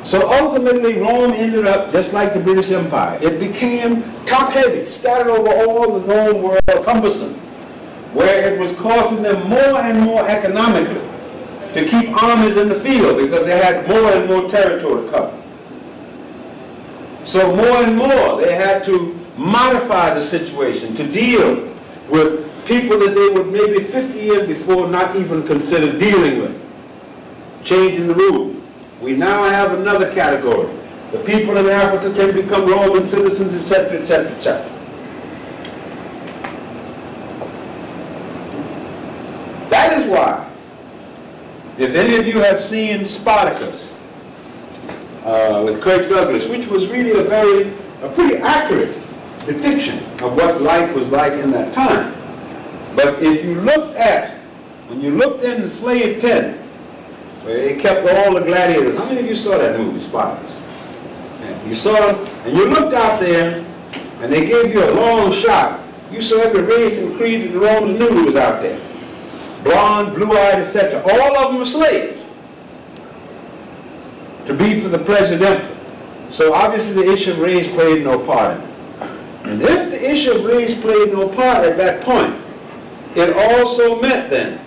So ultimately, Rome ended up just like the British Empire. It became top-heavy, scattered over all the known world, cumbersome, where it was costing them more and more economically to keep armies in the field because they had more and more territory to cover. So more and more, they had to modify the situation to deal with people that they would maybe 50 years before not even consider dealing with, changing the rules. We now have another category. The people in Africa can become Roman citizens, etc., etc., etc. That is why, if any of you have seen Spartacus with Kirk Douglas, which was really a pretty accurate depiction of what life was like in that time. But if you looked at, when you looked in the slave pen, where they kept all the gladiators, how many of you saw that movie, Spartacus? Yeah, you saw it, and you looked out there, and they gave you a long shot. You saw every race and creed that the Romans knew who was out there. Blonde, blue-eyed, etc. All of them were slaves to be for the present emperor. So obviously the issue of race played no part in it. And if the issue of race played no part at that point, it also meant then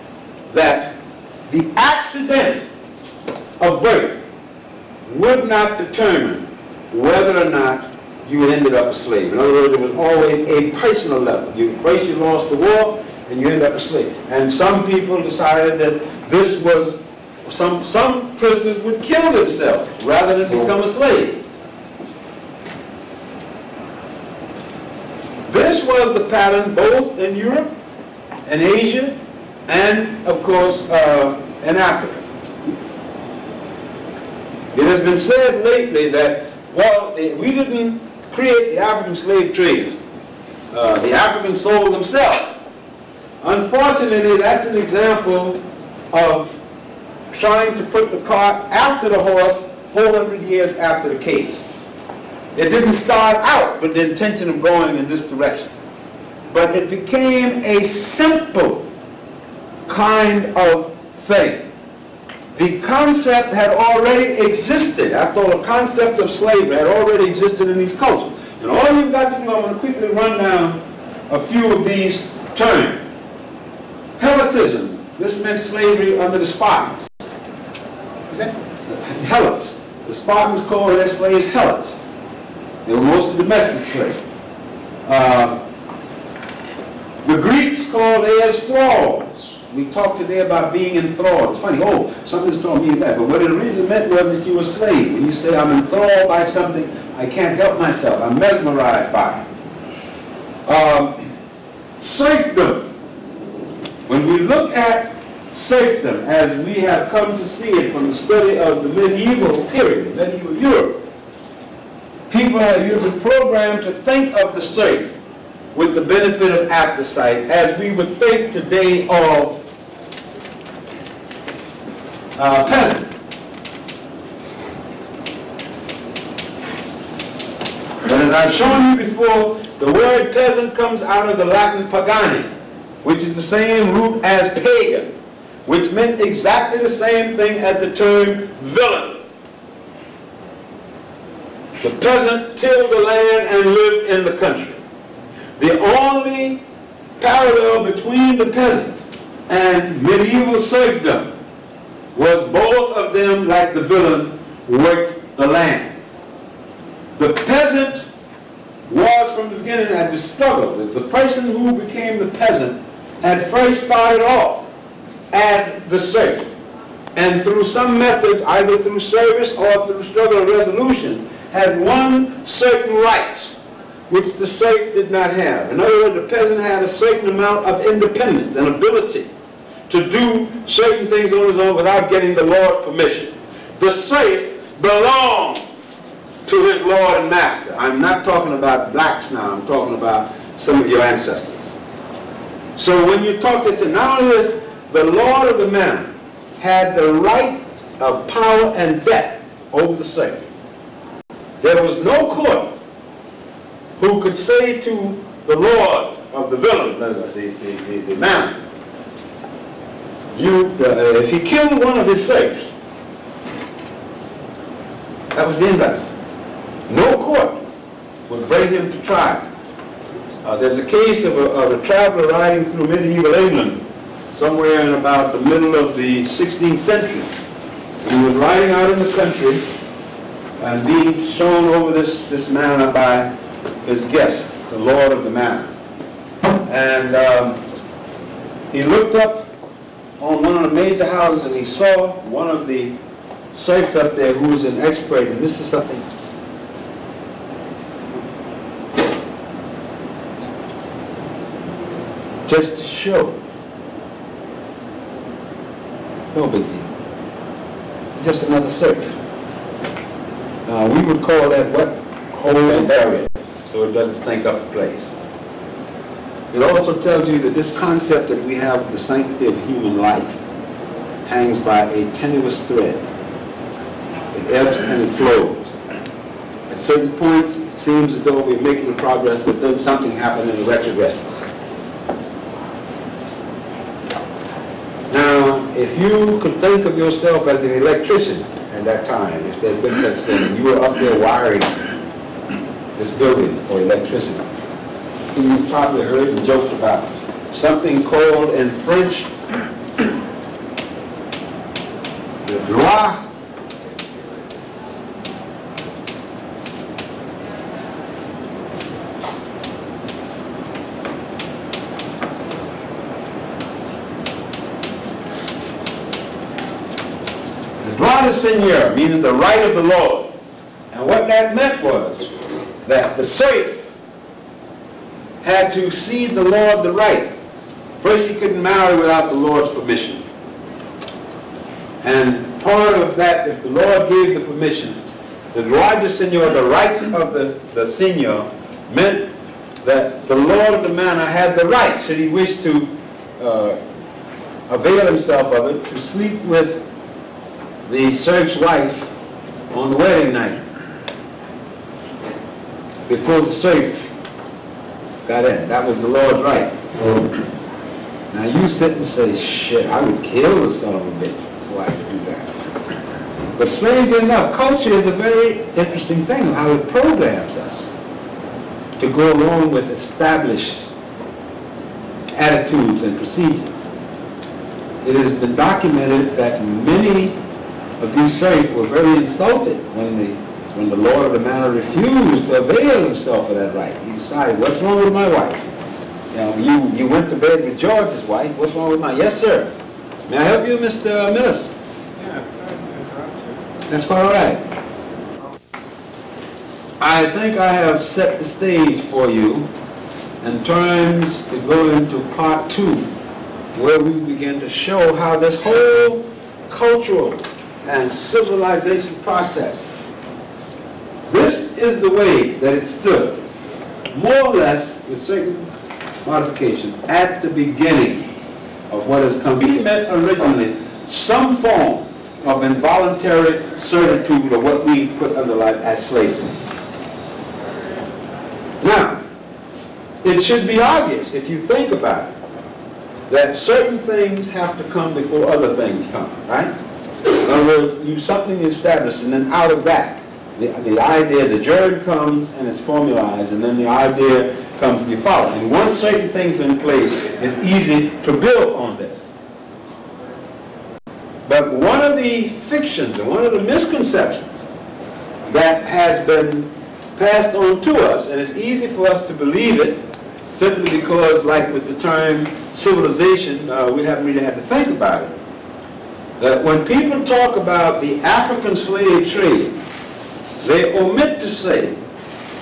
that the accident of birth would not determine whether or not you ended up a slave. In other words, it was always a personal level. First you lost the war, and you ended up a slave. And some people decided that this was, some prisoners would kill themselves rather than become a slave. This was the pattern both in Europe and Asia and, of course, in Africa. It has been said lately that, well, we didn't create the African slave trade. The Africans sold themselves. Unfortunately, that's an example of trying to put the cart after the horse 400 years after the case. It didn't start out with the intention of going in this direction, but it became a simple kind of thing. The concept had already existed. After all, the concept of slavery had already existed in these cultures. And all you've got to do, I'm going to quickly run down a few of these terms. Helotism. This meant slavery under the Spartans. Helots. The Spartans called their slaves helots. They were mostly domestic slaves. The Greeks called theirs thralls. We talked today about being enthralled. It's funny, oh, something's told me that. But what it really meant was that you were a slave. When you say, I'm enthralled by something, I can't help myself. I'm mesmerized by it. Serfdom. When we look at serfdom, as we have come to see it from the study of the medieval period, medieval Europe, people have been programmed to think of the serf with the benefit of aftersight, as we would think today of peasant. But as I've shown you before, the word peasant comes out of the Latin pagani, which is the same root as pagan, which meant exactly the same thing as the term villain. The peasant tilled the land and lived in the country. The only parallel between the peasant and medieval serfdom was both of them, like the villain, worked the land. The peasant was from the beginning at the struggle. The person who became the peasant had first started off as the serf, and through some method, either through service or through struggle or resolution, had won certain rights which the serf did not have. In other words, the peasant had a certain amount of independence and ability to do certain things on his own without getting the Lord's permission. The serf belonged to his Lord and Master. I'm not talking about blacks now, I'm talking about some of your ancestors. So when you talk to not only this, the Lord of the manor had the right of power and death over the serf. There was no court who could say to the Lord of the village, the manor, if he killed one of his serfs, that was the end of it. No court would bring him to trial. There's a case of a traveler riding through medieval England, somewhere in about the middle of the 16th century. He was riding out in the country and being shown over this manor by his guest, the lord of the manor. And he looked up on one of the major houses and he saw one of the serfs up there who was an expert, and this is something just to show. No big deal. It's just another serf. We would call that what? Cold and buried, so it doesn't stink up the place. It also tells you that this concept that we have of the sanctity of human life hangs by a tenuous thread. It ebbs and it flows. At certain points, it seems as though we're making progress, but then something happened and it retrogresses. Now, if you could think of yourself as an electrician at that time, if there had been such thing, you were up there wiring this building for electricity. You've probably heard and joked about something called in French the droit de seigneur, meaning the right of the Lord. And what that meant was that the serf had to cede the Lord the right. First, he couldn't marry without the Lord's permission. And part of that, if the Lord gave the permission, the droit de seigneur, the rights of the seigneur, meant that the Lord of the manor had the right, should he wish to avail himself of it, to sleep with the serf's wife on the wedding night before the serf got in. That was the Lord's right. Now you sit and say, shit, I would kill the son of a bitch before I could do that. But strangely enough, culture is a very interesting thing, how it programs us to go along with established attitudes and procedures. It has been documented that many of these serfs were very insulted when the Lord of the manor refused to avail himself of that right. He decided, what's wrong with my wife? You went to bed with George's wife, what's wrong with mine? Yes, sir. May I help you, Mr. Millis? Yeah, sorry to interrupt you. That's quite all right. I think I have set the stage for you in terms to go into part 2, where we begin to show how this whole cultural and civilization process, this is the way that it stood, more or less with certain modifications, at the beginning of what has come. He meant originally some form of involuntary servitude, or what we put under life as slavery. Now, it should be obvious, if you think about it, that certain things have to come before other things come, right? In other words, something established, and then out of that, the idea, the germ comes and it's formalized, and then the idea comes to be followed. And once certain things are in place, it's easy to build on this. But one of the fictions and one of the misconceptions that has been passed on to us, and it's easy for us to believe it, simply because, like with the term civilization, we haven't really had to think about it. That when people talk about the African slave trade, they omit to say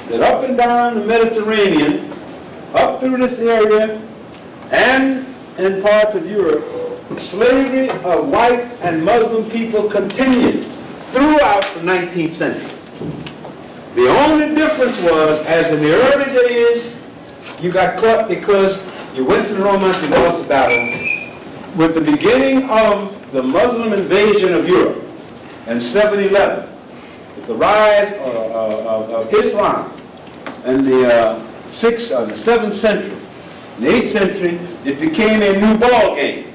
that up and down the Mediterranean, up through this area, and in parts of Europe, slavery of white and Muslim people continued throughout the 19th century. The only difference was, as in the early days, you got caught because you went to the Romans and lost the battle. With the beginning of the Muslim invasion of Europe in 711, with the rise of Islam in the 7th century, in the 8th century, it became a new ball game.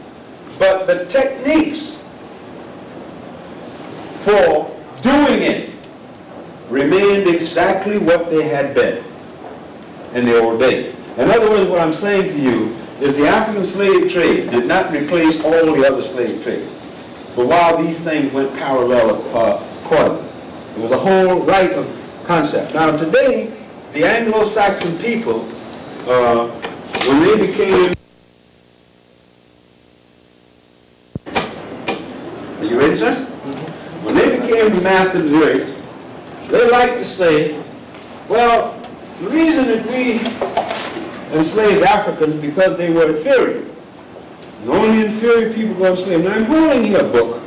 But the techniques for doing it remained exactly what they had been in the old days. In other words, what I'm saying to you is the African slave trade did not replace all the other slave trades. But while these things went parallel accordingly, it was a whole right of concept. Now today, the Anglo-Saxon people, when they became... Are you ready, sir? When they became the masters of the earth, they like to say, well, the reason that we enslaved Africans because they were inferior. And only inferior people go enslaved. Now I'm holding here a book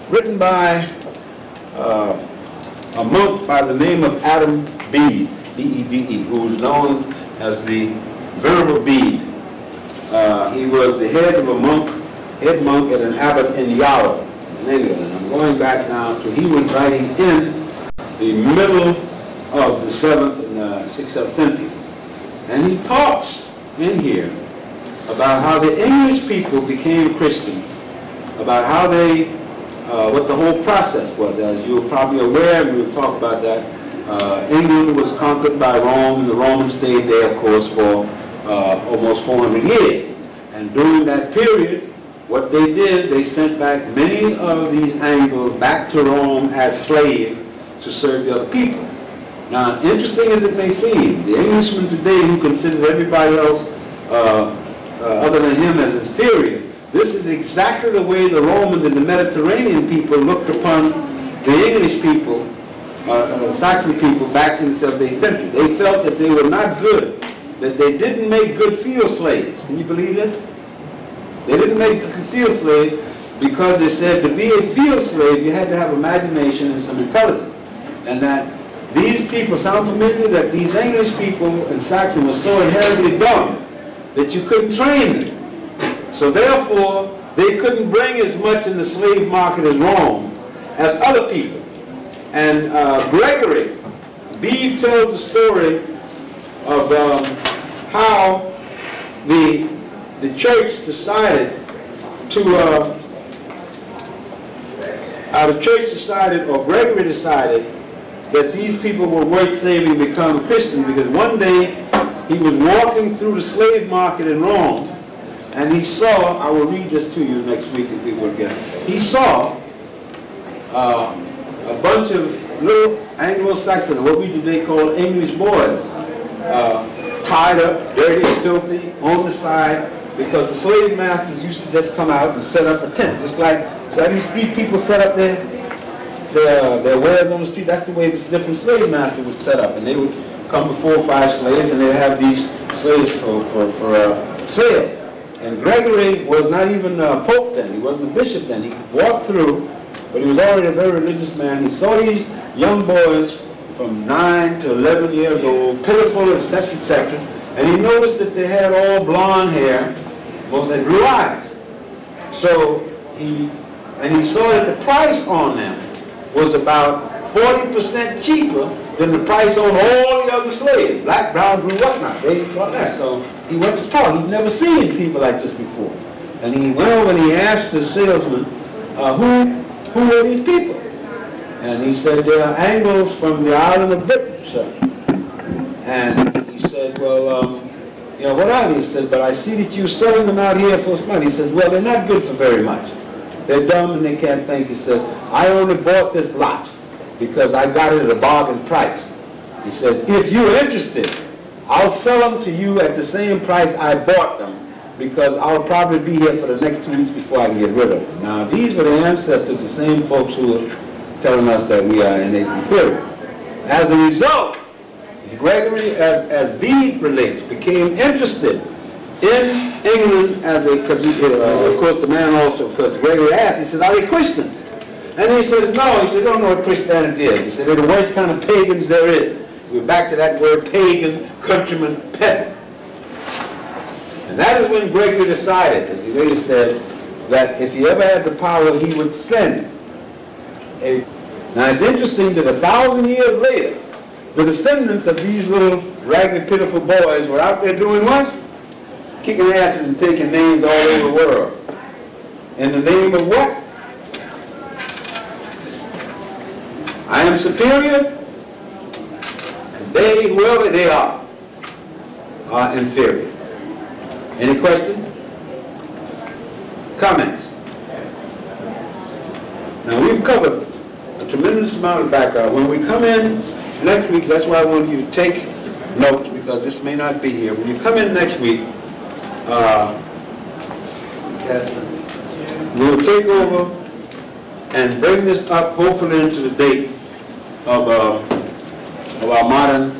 written by a monk by the name of Adam Bede, B-E-D-E, who's known as the Venerable Bede. He was the head of a monk, head monk at an abbot in Yarrow, in England. And I'm going back now to, he was writing in the middle of the 7th and 6th century. And he talks in here about how the English people became Christians, about how they, what the whole process was. As you're probably aware, and we'll talk about that, England was conquered by Rome, and the Romans stayed there, of course, for almost 400 years. And during that period, what they did, they sent back many of these Angles back to Rome as slaves to serve the other people. Now, interesting as it may seem, the Englishman today who considers everybody else other than him as inferior, this is exactly the way the Romans and the Mediterranean people looked upon the English people, Saxon people back in the 7th century. They felt that they were not good, that they didn't make good field slaves. Can you believe this? They didn't make good field slaves because they said to be a field slave you had to have imagination and some intelligence. And that these people, sound familiar, that these English people and Saxon were so inherently dumb that you couldn't train them. So therefore, they couldn't bring as much in the slave market as Rome as other people. And Gregory, Bede tells the story of how the church decided to, or Gregory decided that these people were worth saving to become Christians, because one day he was walking through the slave market in Rome, and he saw, I will read this to you next week if we will get it. He saw a bunch of little Anglo-Saxon, what we today call English boys, tied up, dirty and filthy, on the side, because the slave masters used to just come out and set up a tent, just like, so these street people set up their wares on the street. That's the way this different slave master would set up, and they would come with 4 or 5 slaves, and they'd have these slaves for sale. And Gregory was not even a pope then, he wasn't a bishop then. He walked through, but he was already a very religious man. He saw these young boys from 9 to 11 years old, pitiful, etc., etc., and he noticed that they had all blonde hair, most had blue eyes. So he saw that the price on them was about 40% cheaper than the price on all the other slaves, black, brown, blue, whatnot. They bought that. So he went to talk. He'd never seen people like this before. And he went over and he asked the salesman, who were these people? And he said, they're Anglos from the island of Britain, sir. And he said, well, you know, what are these? He said, but I see that you're selling them out here for money. He says, well, they're not good for very much. They're dumb and they can't think. He said, I only bought this lot because I got it at a bargain price. He says, if you're interested, I'll sell them to you at the same price I bought them, because I'll probably be here for the next 2 weeks before I can get rid of them. Now, these were the ancestors, the same folks who were telling us that we are innately inferior. As a result, Gregory, as Bede relates, became interested in England as a, because of course the man also, because Gregory asked, he said, are they Christian? And he says, no, he said, they don't know what Christianity is. He said, they're the worst kind of pagans there is. We're back to that word pagan, countryman, peasant. And that is when Gregory decided, as he later said, that if he ever had the power, he would send a... Now it's interesting that 1,000 years later, the descendants of these little ragged, pitiful boys were out there doing what? Kicking asses and taking names all over the world. In the name of what? I am superior, and they, whoever they are inferior. Any questions? Comments? Now we've covered a tremendous amount of background. When we come in next week, that's why I want you to take notes, because this may not be here. When you come in next week, we'll take over and bring this up, hopefully into the date of our modern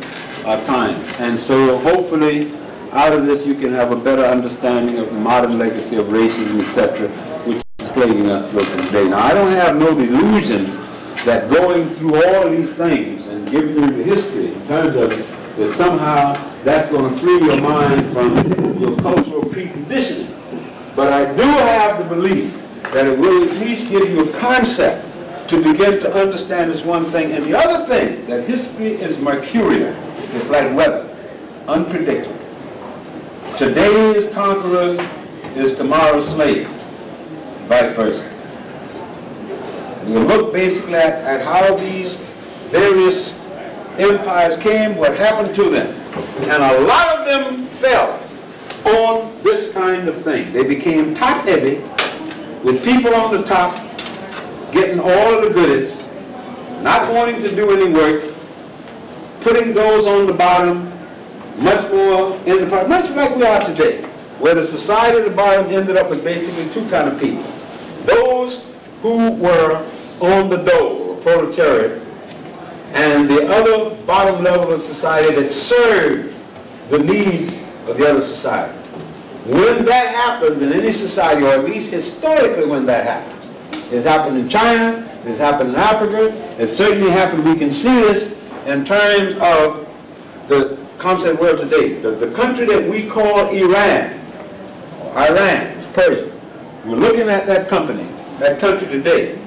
times. And so hopefully out of this you can have a better understanding of the modern legacy of racism, etc., which is plaguing us throughout the day. Now I don't have no delusion that going through all of these things and giving you the history in terms of it, that somehow that's going to free your mind from your cultural preconditioning. But I do have the belief that it will at least give you a concept to begin to understand this one thing. And the other thing, that history is mercurial. It's like weather, unpredictable. Today's conquerors is tomorrow's slaves, vice versa. We'll look basically at how these various empires came, what happened to them. And a lot of them fell on this kind of thing. They became top-heavy, with people on the top getting all of the goodies, not wanting to do any work, putting those on the bottom much more enterprise, much like we are today, where the society at the bottom ended up with basically two kind of people. Those who were on the dole, or proletariat, and the other bottom level of society that served the needs of the other society. When that happens in any society, or at least historically when that happens, it's happened in China, it's happened in Africa, it certainly happened, we can see this in terms of the concept world today. The country that we call Iran, or Iran, it's Persia. We're looking at that country today,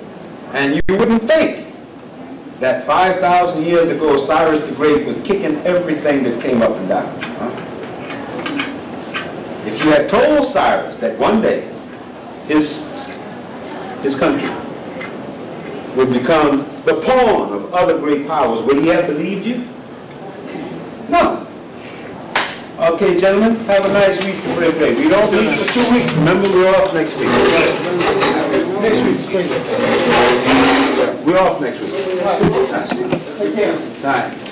and you wouldn't think that 5,000 years ago Cyrus the Great was kicking everything that came up and down. Huh? If you had told Cyrus that one day his country would become the pawn of other great powers, would he have believed you? No. Okay, gentlemen, have a nice week for break. We don't meet for 2 weeks. Remember, we're off next week. Next week. We're off next week. All right.